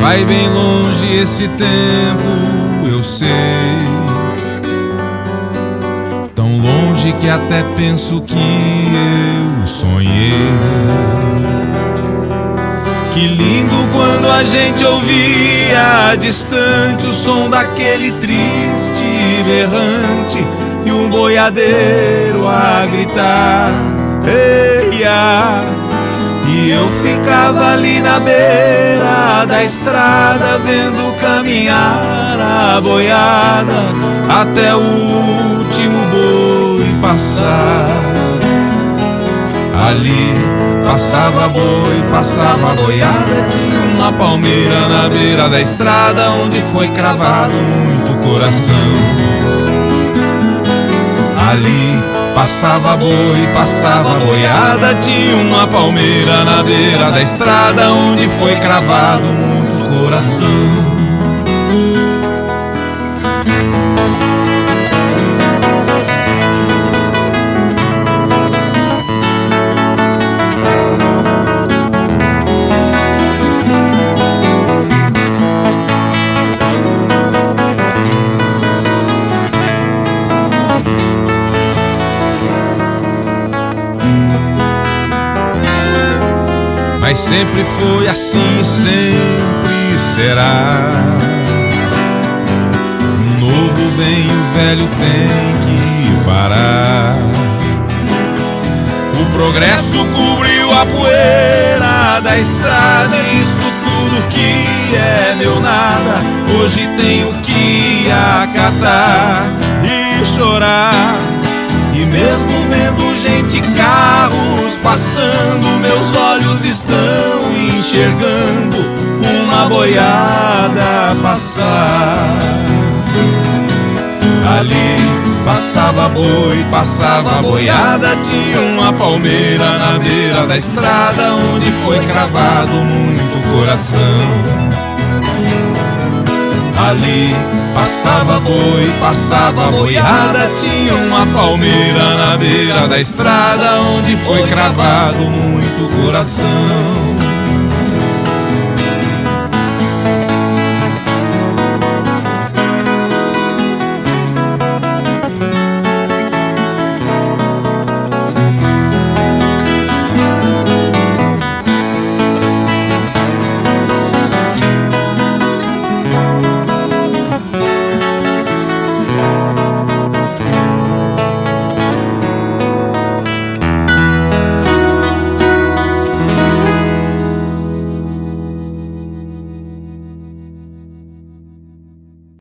Vai bem longe esse tempo, eu sei. Tão longe que até penso que eu sonhei. Que lindo quando a gente ouvia distante o som daquele triste berrante e um boiadeiro a gritar, eia! E eu ficava ali na beira da estrada vendo caminhar a boiada até o último boi passar. Ali passava boi, passava boiada, tinha uma palmeira na beira da estrada onde foi cravado muito coração. Ali passava boi, passava boiada, tinha uma palmeira na beira da estrada onde foi cravado muito coração. Mas sempre foi assim, sempre será. O novo vem, o velho tem que parar. O progresso cobriu a poeira da estrada, isso tudo que é meu nada, hoje tenho que acatar e chorar. E mesmo vendo gente, carros passando, meus olhos estão enxergando uma boiada passar. Ali passava boi, passava boiada, tinha uma palmeira na beira da estrada onde foi cravado muito coração. Ali passava boi, passava boiada, tinha uma palmeira na beira da estrada onde foi cravado muito coração.